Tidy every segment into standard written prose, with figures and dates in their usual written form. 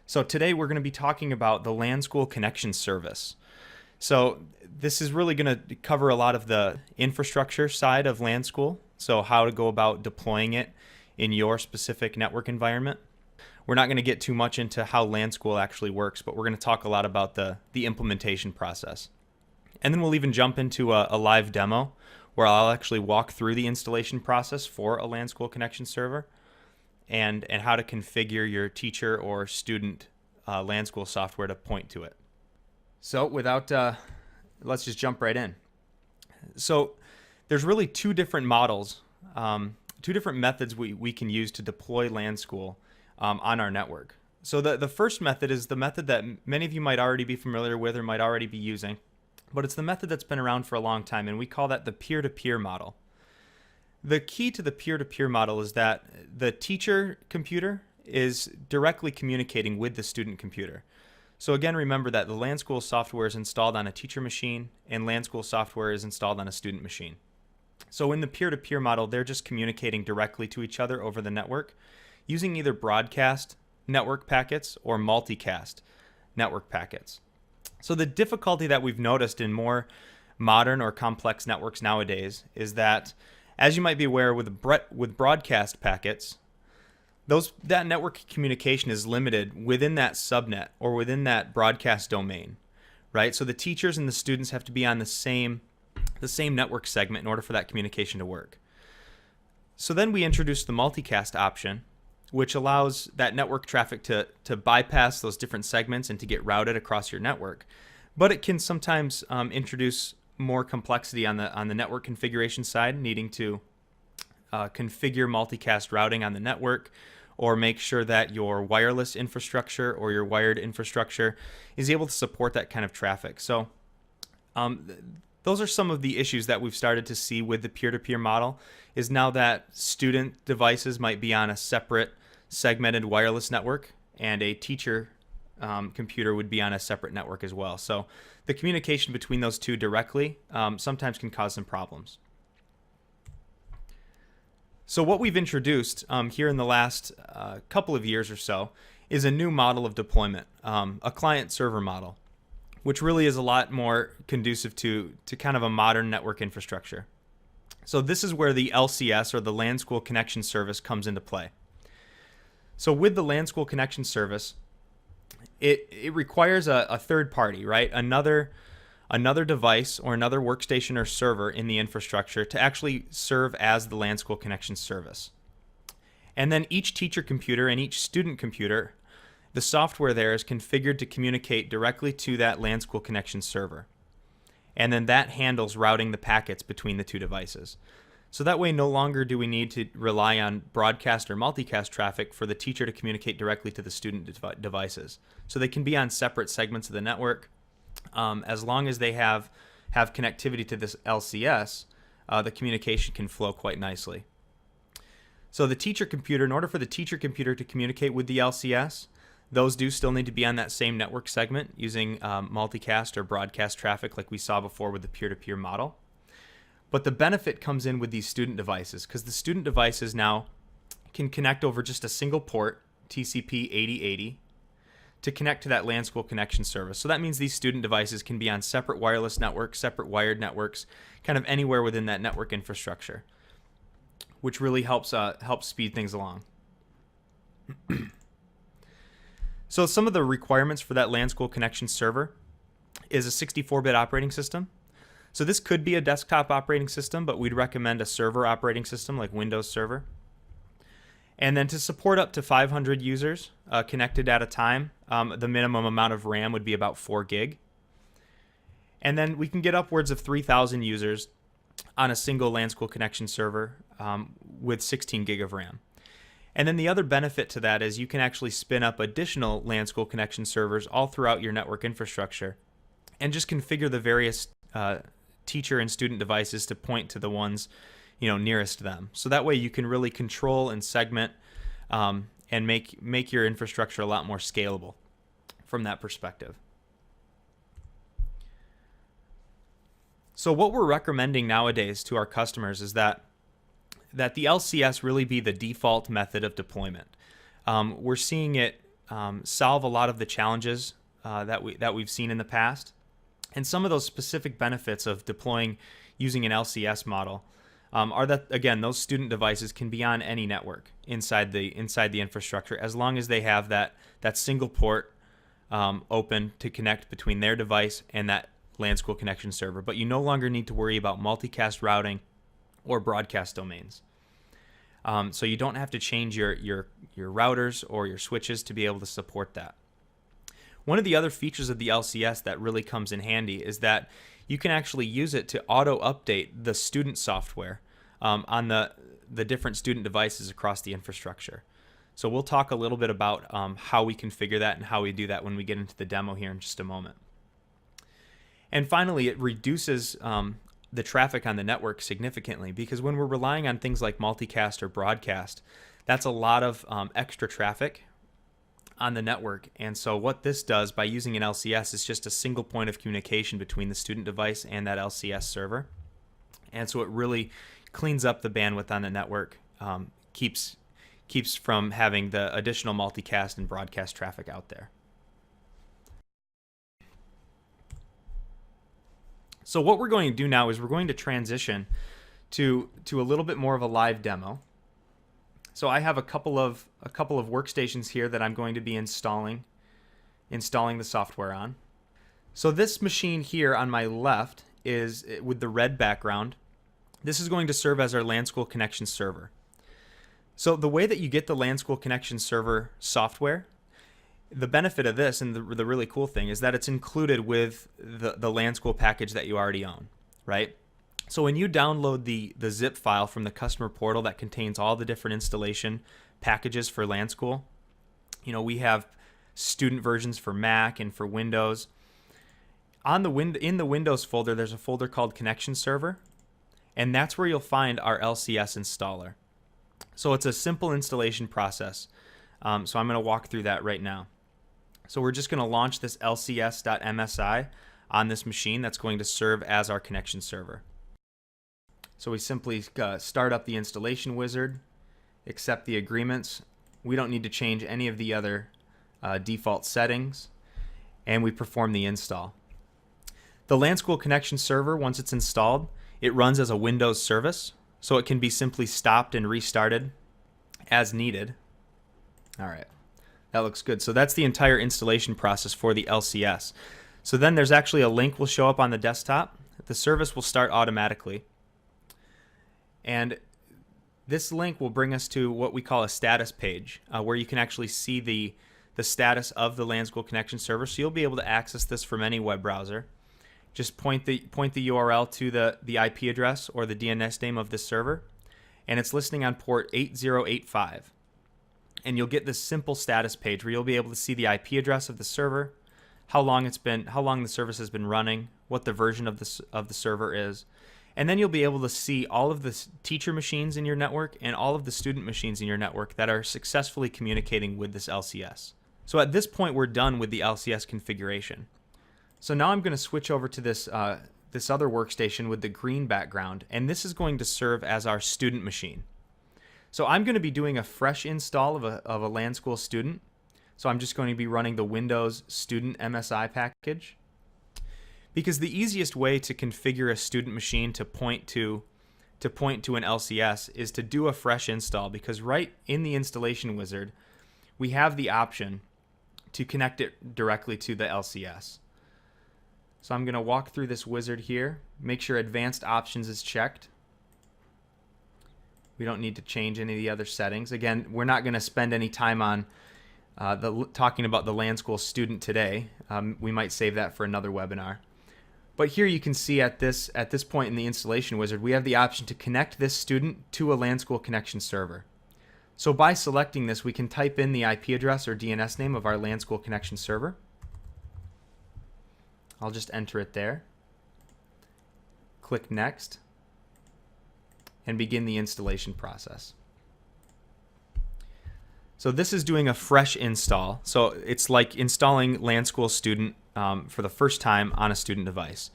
So today we're going to be talking about the LanSchool Connection Service. So this is really going to cover a lot of the infrastructure side of LanSchool, so how to go about deploying it in your specific network environment. We're not going to get too much into how LanSchool actually works, but we're going to talk a lot about the implementation process. And then we'll even jump into a live demo where I'll actually walk through the installation process for a LanSchool Connection server and how to configure your teacher or student LanSchool software to point to it. So let's just jump right in. So there's really two different models, two different methods we can use to deploy LanSchool on our network. So the first method is the method that many of you might already be familiar with or might already be using, but it's the method that's been around for a long time, and we call that the peer-to-peer model. The key to the peer-to-peer model is that the teacher computer is directly communicating with the student computer. So again, remember that the LanSchool software is installed on a teacher machine and LanSchool software is installed on a student machine. So in the peer-to-peer model, they're just communicating directly to each other over the network using either broadcast network packets or multicast network packets. So the difficulty that we've noticed in more modern or complex networks nowadays is that, as you might be aware, with broadcast packets, that network communication is limited within that subnet or within that broadcast domain, right? So the teachers and the students have to be on the same network segment in order for that communication to work. So then we introduced the multicast option, which allows that network traffic to bypass those different segments and to get routed across your network. But it can sometimes introduce more complexity on the network configuration side, needing to configure multicast routing on the network or make sure that your wireless infrastructure or your wired infrastructure is able to support that kind of traffic. So those are some of the issues that we've started to see with the peer-to-peer model, is now that student devices might be on a separate segmented wireless network and a teacher computer would be on a separate network as well. So the communication between those two directly sometimes can cause some problems. So what we've introduced here in the last couple of years or so is a new model of deployment, a client-server model, which really is a lot more conducive to kind of a modern network infrastructure. So this is where the LCS, or the LanSchool Connection Service, comes into play. So with the LanSchool Connection Service, it requires a third party, right? Another device or another workstation or server in the infrastructure to actually serve as the LanSchool Connection Service. And then each teacher computer and each student computer, the software there is configured to communicate directly to that LanSchool Connection server. And then that handles routing the packets between the two devices. So that way, no longer do we need to rely on broadcast or multicast traffic for the teacher to communicate directly to the student devices. So they can be on separate segments of the network. As long as they have connectivity to this LCS, the communication can flow quite nicely. So the teacher computer, in order for the teacher computer to communicate with the LCS, those do still need to be on that same network segment using multicast or broadcast traffic like we saw before with the peer-to-peer model. But the benefit comes in with these student devices, because the student devices now can connect over just a single port, TCP 8080, to connect to that LanSchool Connection Service. So that means these student devices can be on separate wireless networks, separate wired networks, kind of anywhere within that network infrastructure, which really helps speed things along. So some of the requirements for that LanSchool Connection server is a 64-bit operating system. So this could be a desktop operating system, but we'd recommend a server operating system like Windows Server. And then to support up to 500 users connected at a time, the minimum amount of RAM would be about 4 gig. And then we can get upwards of 3,000 users on a single LanSchool Connection server with 16 gig of RAM. And then the other benefit to that is you can actually spin up additional LanSchool Connection servers all throughout your network infrastructure and just configure the various teacher and student devices to point to the ones nearest them. So that way you can really control and segment and make your infrastructure a lot more scalable from that perspective. So what we're recommending nowadays to our customers is that the LCS really be the default method of deployment. We're seeing it solve a lot of the challenges that we've seen in the past. And some of those specific benefits of deploying using an LCS model are that, again, those student devices can be on any network inside the infrastructure, as long as they have that single port open to connect between their device and that LanSchool connection server. But you no longer need to worry about multicast routing or broadcast domains. So you don't have to change your routers or your switches to be able to support that. One of the other features of the LCS that really comes in handy is that you can actually use it to auto-update the student software on the different student devices across the infrastructure. So we'll talk a little bit about how we configure that and how we do that when we get into the demo here in just a moment. And finally, it reduces the traffic on the network significantly, because when we're relying on things like multicast or broadcast, that's a lot of extra traffic on the network. And so what this does by using an LCS is just a single point of communication between the student device and that LCS server. And so it really cleans up the bandwidth on the network, keeps from having the additional multicast and broadcast traffic out there. So what we're going to do now is we're going to transition to a little bit more of a live demo. So I have a couple of workstations here that I'm going to be installing the software on. So this machine here on my left is with the red background. This is going to serve as our LanSchool Connection Server. So the way that you get the LanSchool Connection Server software, the benefit of this and the really cool thing is that it's included with the LanSchool package that you already own, right? So when you download the zip file from the customer portal that contains all the different installation packages for LanSchool, we have student versions for Mac and for Windows. In the Windows folder, there's a folder called Connection Server, and that's where you'll find our LCS installer. So it's a simple installation process. So I'm going to walk through that right now. So we're just going to launch this lcs.msi on this machine that's going to serve as our connection server. So we simply start up the installation wizard, accept the agreements. We don't need to change any of the other default settings, and we perform the install. The LanSchool Connection Server, once it's installed, it runs as a Windows service, so it can be simply stopped and restarted as needed. All right, that looks good. So that's the entire installation process for the LCS. So then there's actually a link will show up on the desktop. The service will start automatically. And this link will bring us to what we call a status page, where you can actually see the status of the LanSchool Connection Server. So you'll be able to access this from any web browser. Just point the URL to the IP address or the DNS name of this server, and it's listening on port 8085. And you'll get this simple status page where you'll be able to see the IP address of the server, how long the service has been running, what the version of the server is. And then you'll be able to see all of the teacher machines in your network and all of the student machines in your network that are successfully communicating with this LCS. So at this point, we're done with the LCS configuration. So now I'm going to switch over to this other workstation with the green background, and this is going to serve as our student machine. So I'm going to be doing a fresh install of a LanSchool student. So I'm just going to be running the Windows Student MSI package. Because the easiest way to configure a student machine to point to an LCS is to do a fresh install, because right in the installation wizard, we have the option to connect it directly to the LCS. So I'm going to walk through this wizard here, make sure advanced options is checked. We don't need to change any of the other settings. Again, we're not going to spend any time on talking about the LanSchool student today. We might save that for another webinar. But here you can see at this point in the installation wizard, we have the option to connect this student to a LanSchool connection server. So by selecting this, we can type in the IP address or DNS name of our LanSchool connection server. I'll just enter it there. Click Next, and begin the installation process. So this is doing a fresh install. So it's like installing LanSchool Student for the first time on a student device.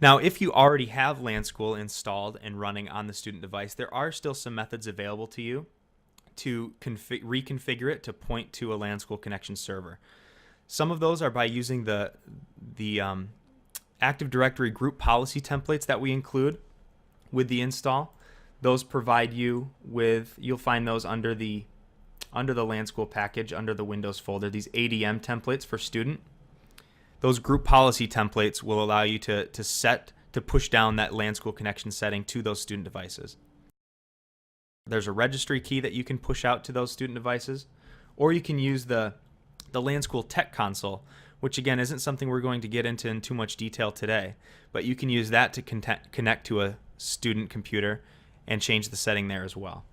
Now, if you already have LanSchool installed and running on the student device, there are still some methods available to you to reconfigure it to point to a LanSchool Connection server. Some of those are by using the Active Directory group policy templates that we include with the install. Those provide you with, you'll find those under the LanSchool package, under the Windows folder, these ADM templates for student. Those group policy templates will allow you to push down that LanSchool connection setting to those student devices. There's a registry key that you can push out to those student devices, or you can use the LanSchool Tech Console, which again isn't something we're going to get into in too much detail today, but you can use that to connect to a student computer and change the setting there as well.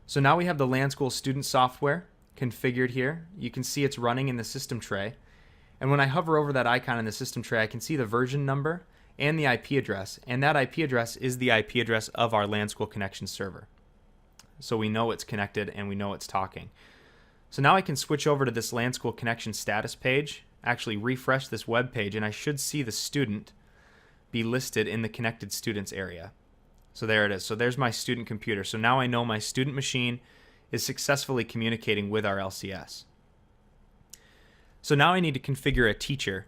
So now we have the LanSchool student software configured here. You can see it's running in the system tray. And when I hover over that icon in the system tray, I can see the version number and the IP address. And that IP address is the IP address of our LanSchool connection server. So we know it's connected and we know it's talking. So now I can switch over to this LanSchool connection status page, actually refresh this web page, and I should see the student be listed in the connected students area. So there it is. So there's my student computer. So now I know my student machine is successfully communicating with our LCS. So now I need to configure a teacher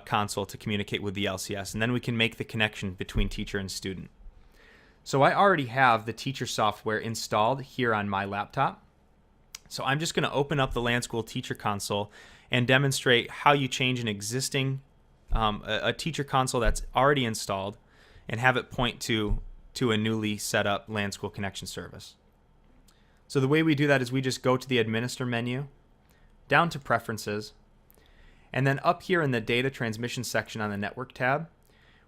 console to communicate with the LCS, and then we can make the connection between teacher and student. So I already have the teacher software installed here on my laptop. So I'm just going to open up the LanSchool teacher console and demonstrate how you change an existing a teacher console that's already installed and have it point to a newly set up LanSchool connection service. So the way we do that is we just go to the administer menu, down to preferences, and then up here in the data transmission section on the network tab,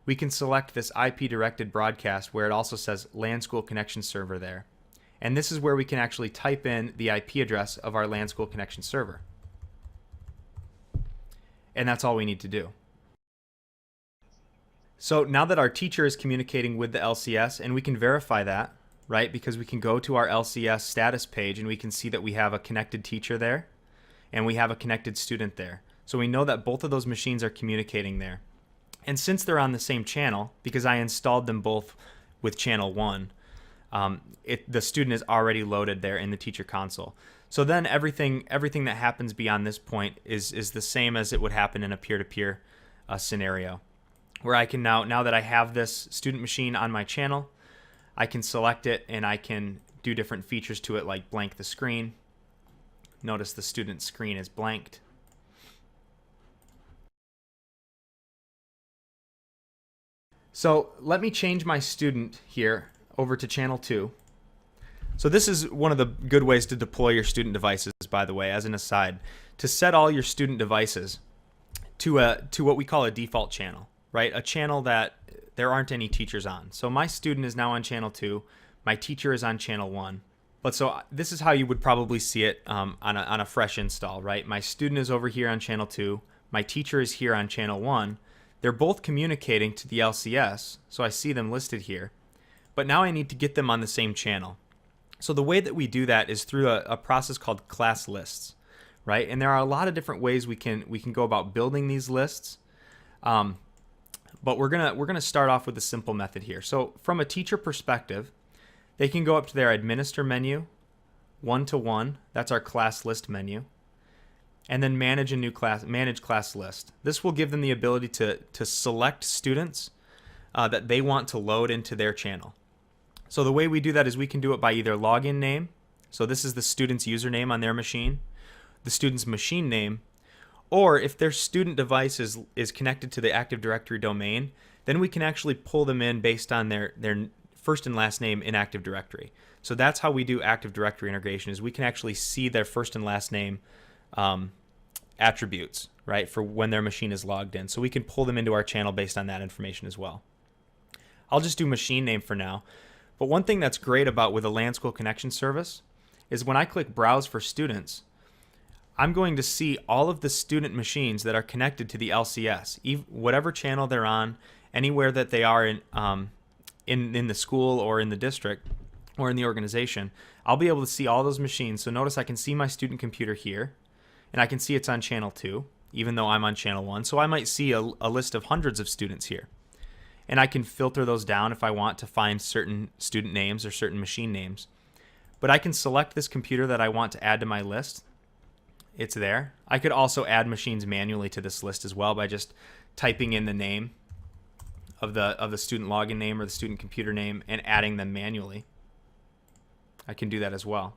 we can select this IP directed broadcast where it also says LanSchool connection server there. And this is where we can actually type in the IP address of our LanSchool connection server. And that's all we need to do. So now that our teacher is communicating with the LCS, and we can verify that, right? Because we can go to our LCS status page and we can see that we have a connected teacher there and we have a connected student there. So we know that both of those machines are communicating there. And since they're on the same channel, because I installed them both with channel 1, the student is already loaded there in the teacher console. So then everything that happens beyond this point is the same as it would happen in a peer-to-peer scenario, where I can now that I have this student machine on my channel, I can select it and I can do different features to it, like blank the screen. Notice the student screen is blanked. So let me change my student here over to channel 2. So this is one of the good ways to deploy your student devices, by the way, as an aside, to set all your student devices to what we call a default channel, right? A channel that there aren't any teachers on. So my student is now on channel 2, my teacher is on channel 1. But so this is how you would probably see it on a fresh install, right? My student is over here on channel 2, my teacher is here on channel 1. They're both communicating to the LCS, so I see them listed here. But now I need to get them on the same channel. So the way that we do that is through a process called class lists, right? And there are a lot of different ways we can go about building these lists. But we're gonna start off with a simple method here. So from a teacher perspective, they can go up to their administer menu, 1-to-1, that's our class list menu, and then manage class list. This will give them the ability to select students that they want to load into their channel. So the way we do that is we can do it by either login name, so this is the student's username on their machine, the student's machine name, or if their student device is connected to the Active Directory domain, then we can actually pull them in based on their first and last name in Active Directory. So that's how we do Active Directory integration, is we can actually see their first and last name attributes, right, for when their machine is logged in. So we can pull them into our channel based on that information as well. I'll just do machine name for now. But one thing that's great about with a LanSchool connection service is when I click Browse for Students, I'm going to see all of the student machines that are connected to the LCS, whatever channel they're on, anywhere that they are in the school or in the district or in the organization. I'll be able to see all those machines. So notice I can see my student computer here, and I can see it's on channel 2, even though I'm on channel 1. So I might see a list of hundreds of students here. And I can filter those down if I want to find certain student names or certain machine names. But I can select this computer that I want to add to my list. It's there. I could also add machines manually to this list as well by just typing in the name of the student login name or the student computer name and adding them manually. I can do that as well.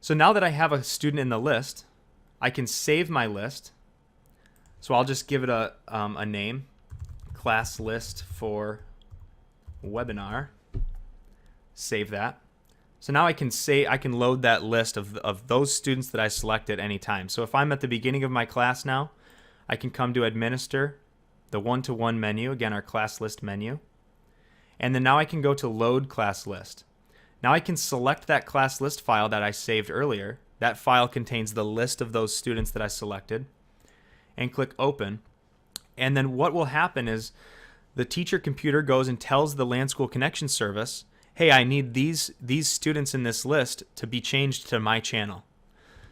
So now that I have a student in the list, I can save my list. So I'll just give it a name, class list for webinar. Save that. So now I can load that list of those students that I select at any time. So if I'm at the beginning of my class now, I can come to administer, the one-to-one menu, again our class list menu. And then now I can go to load class list. Now I can select that class list file that I saved earlier. That file contains the list of those students that I selected, and click open. And then what will happen is the teacher computer goes and tells the LanSchool Connection Service, hey, I need these students in this list to be changed to my channel.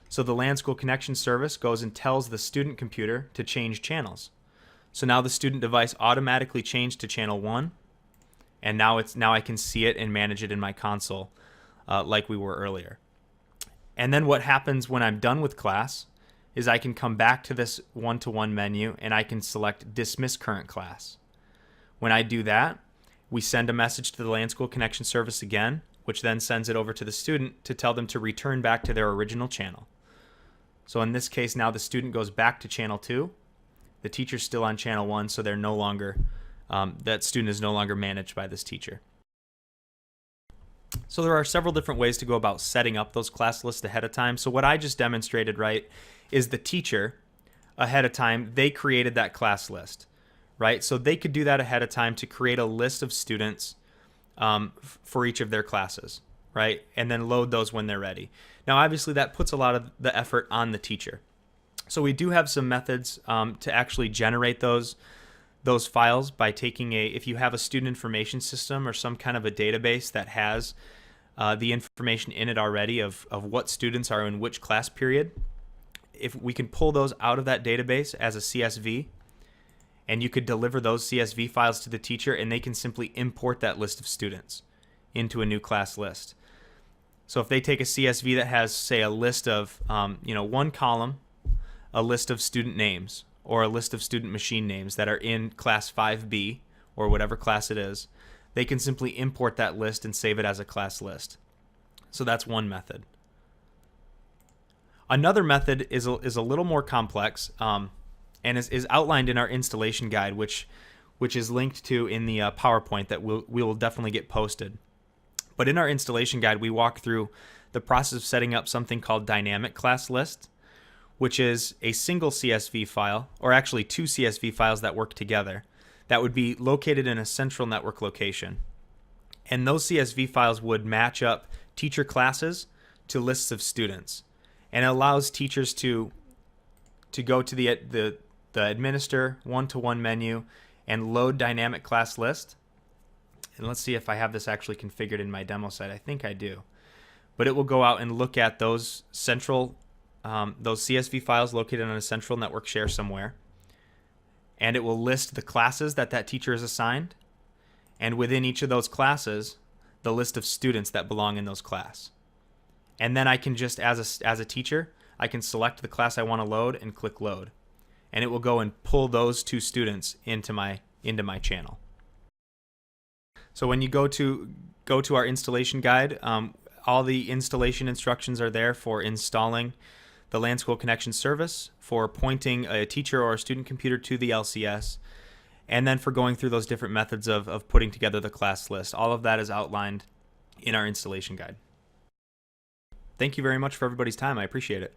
So the LanSchool Connection Service goes and tells the student computer to change channels. So now the student device automatically changed to channel 1, and now I can see it and manage it in my console like we were earlier. And then what happens when I'm done with class is I can come back to this one-to-one menu and I can select dismiss current class. When I do that, we send a message to the LanSchool Connection Service again, which then sends it over to the student to tell them to return back to their original channel. So in this case, now the student goes back to channel 2. The teacher's still on channel 1, so they're no longer that student is no longer managed by this teacher. So there are several different ways to go about setting up those class lists ahead of time. So what I just demonstrated, right, is the teacher ahead of time, they created that class list, right? So they could do that ahead of time to create a list of students for each of their classes, right? And then load those when they're ready. Now, obviously, that puts a lot of the effort on the teacher. So we do have some methods to actually generate those files by taking if you have a student information system or some kind of a database that has the information in it already of what students are in which class period. If we can pull those out of that database as a CSV, and you could deliver those CSV files to the teacher, and they can simply import that list of students into a new class list. So if they take a CSV that has, say, a list of, one column, a list of student names, or a list of student machine names that are in class 5B, or whatever class it is, they can simply import that list and save it as a class list. So that's one method. Another method is a little more complex, and is outlined in our installation guide, which is linked to in the PowerPoint that we will definitely get posted. But in our installation guide, we walk through the process of setting up something called dynamic class list, which is a single CSV file, or actually two CSV files that work together, that would be located in a central network location. And those CSV files would match up teacher classes to lists of students. And it allows teachers to go to the administer one-to-one menu and load dynamic class list. And let's see if I have this actually configured in my demo site. I think I do. But it will go out and look at those those CSV files located on a central network share somewhere. And it will list the classes that teacher is assigned. And within each of those classes, the list of students that belong in those class. And then I can just, as a teacher, I can select the class I want to load and click load. And it will go and pull those two students into my channel. So when you go to our installation guide, all the installation instructions are there for installing the LanSchool Connection Service, for pointing a teacher or a student computer to the LCS, and then for going through those different methods of putting together the class list. All of that is outlined in our installation guide. Thank you very much for everybody's time. I appreciate it.